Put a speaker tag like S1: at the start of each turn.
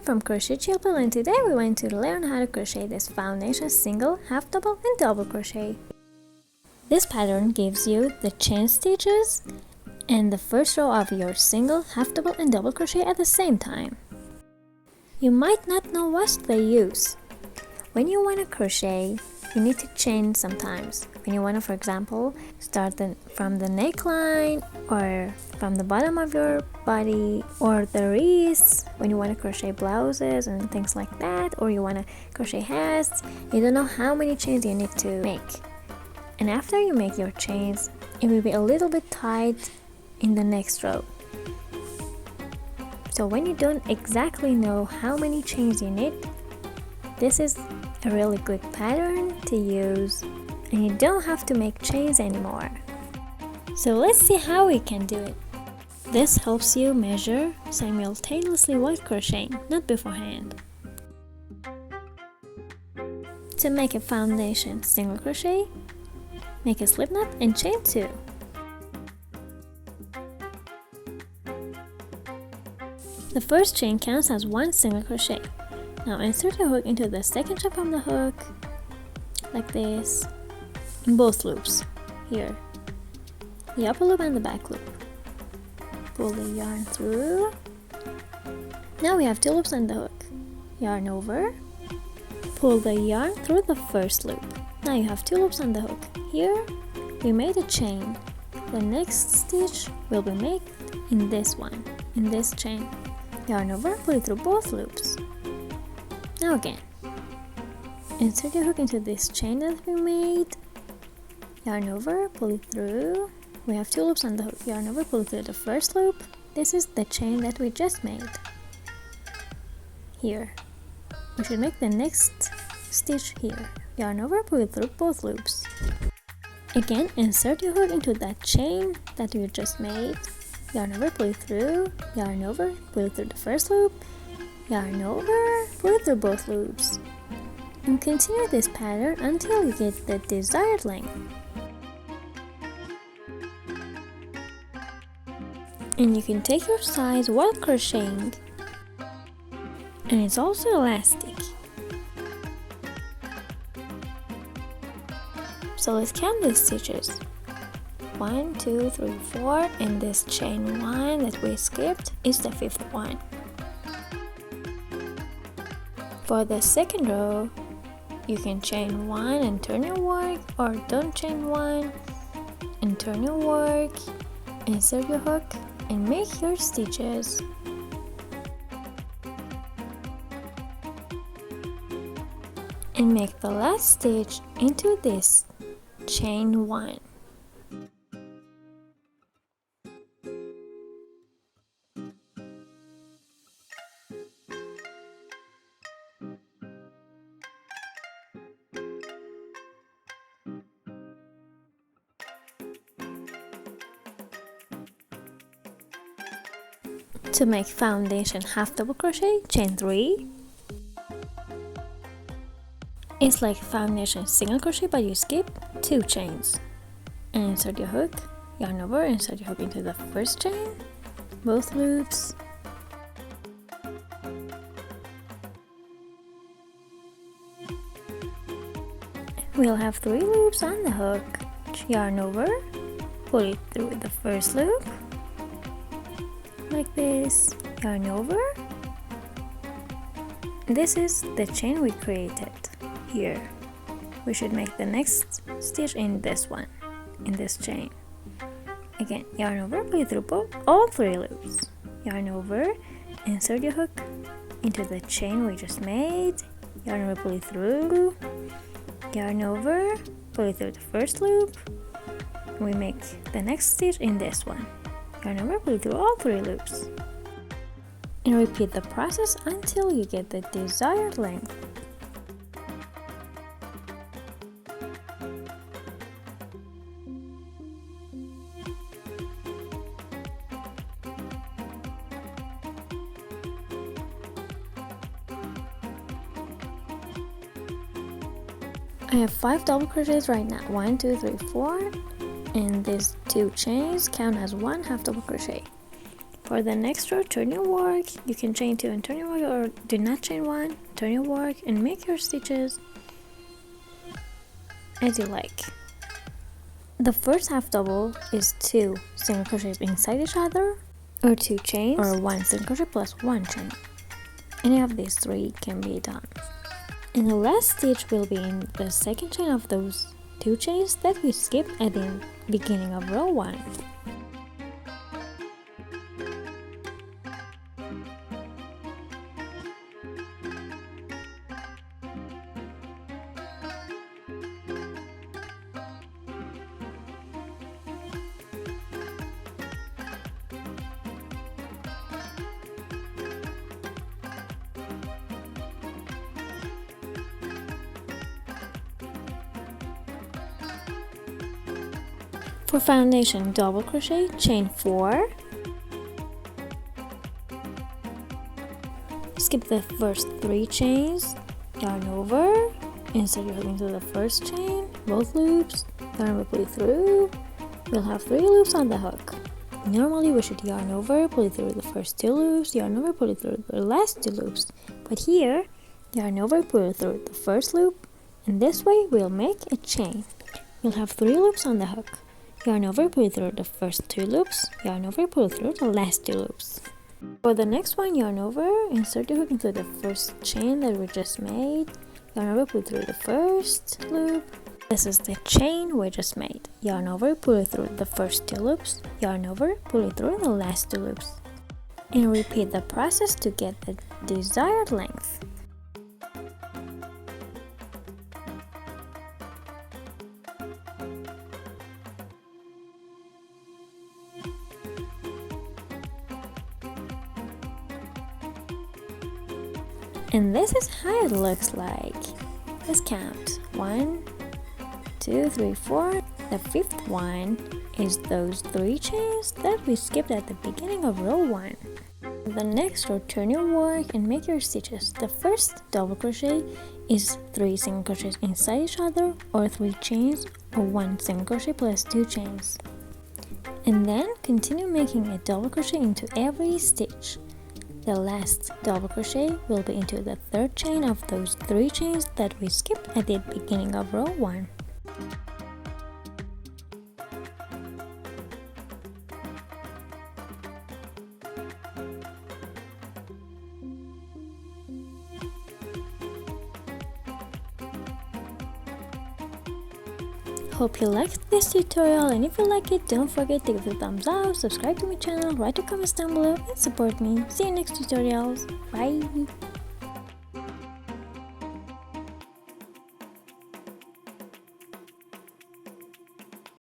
S1: from Crochet Children, and today we're going to learn how to crochet this foundation single, half double and double crochet. This pattern gives you the chain stitches and the first row of your single, half double and double crochet at the same time. You might not know what they use. When you want to crochet, you need to chain sometimes. When you want to, for example, start from the neckline or from the bottom of your body or the wrists, when you want to crochet blouses and things like that, or you want to crochet hats, you don't know how many chains you need to make. And after you make your chains, it will be a little bit tight in the next row. So when you don't exactly know how many chains you need, this is a really good pattern to use, and you don't have to make chains anymore. So let's see how we can do it. This helps you measure simultaneously while crocheting, not beforehand. To make a foundation single crochet, make a slip knot and chain 2. The first chain counts as 1 single crochet. Now insert your hook into the second chain from the hook, like this, in both loops, here, the upper loop and the back loop. Pull the yarn through. Now we have 2 loops on the hook. Yarn over, pull the yarn through the first loop. Now you have 2 loops on the hook. Here, we made a chain. The next stitch will be made in this one, in this chain. Yarn over, pull it through both loops. Now again, insert your hook into this chain that we made, yarn over, pull it through. We have 2 loops on the hook. Yarn over, pull it through the first loop. This is the chain that we just made. Here, we should make the next stitch here. Yarn over, pull it through both loops. Again, insert your hook into that chain that we just made. Yarn over, pull it through. Yarn over, pull it through the first loop. Yarn over, pull it through both loops, and continue this pattern until you get the desired length. And you can take your size while crocheting, and it's also elastic. So let's count the stitches. 1, 2, 3, 4, and this chain 1 that we skipped is the 5th one. For the second row, you can chain 1 and turn your work, or don't chain 1 and turn your work, insert your hook and make your stitches. And make the last stitch into this chain 1. To make foundation half double crochet, chain 3. It's like foundation single crochet, but you skip 2 chains. And insert your hook, yarn over, insert your hook into the first chain, both loops. We'll have 3 loops on the hook. Yarn over, pull it through the first loop, like this, yarn over. This is the chain we created. Here, we should make the next stitch in this one, in this chain. Again, yarn over, pull it through all 3 loops. Yarn over, insert your hook into the chain we just made. Yarn over, pull it through. Yarn over, pull it through the first loop. We make the next stitch in this one. Yarn over, pull it through all 3 loops. And repeat the process until you get the desired length. I have 5 double crochets right now. 1, 2, 3, 4, and these 2 chains count as 1 half double crochet. For the next row, turn your work. You can chain 2 and turn your work, or do not chain 1, turn your work and make your stitches as you like. The first half double is 2 single crochets inside each other, or 2 chains, or 1 single crochet plus 1 chain. Any of these 3 can be done. And the last stitch will be in the second chain of those 2 chains that we skipped at the beginning of row 1. For foundation, double crochet, chain 4, skip the first 3 chains, yarn over, insert your hook into the first chain, both loops, yarn over, pull it through. You'll have 3 loops on the hook. Normally we should yarn over, pull it through the first 2 loops, yarn over, pull it through the last 2 loops. But here, yarn over, pull it through the first loop, and this way we'll make a chain. You'll have 3 loops on the hook. Yarn over, pull it through the first 2 loops, yarn over, pull it through the last 2 loops. For the next one, yarn over, insert your hook into the first chain that we just made, yarn over, pull it through the first loop. This is the chain we just made. Yarn over, pull it through the first 2 loops, yarn over, pull it through the last 2 loops. And repeat the process to get the desired length. And this is how it looks like. Let's count. 1, 2, 3, 4. The fifth one is those 3 chains that we skipped at the beginning of row 1. The next row, turn your work and make your stitches. The first double crochet is 3 single crochets inside each other, or 3 chains, or 1 single crochet plus 2 chains. And then continue making a double crochet into every stitch. The last double crochet will be into the third chain of those 3 chains that we skipped at the beginning of row 1. Hope you liked this tutorial, and if you like it, don't forget to give it a thumbs up, subscribe to my channel, write your comments down below and support me. See you next tutorials. Bye!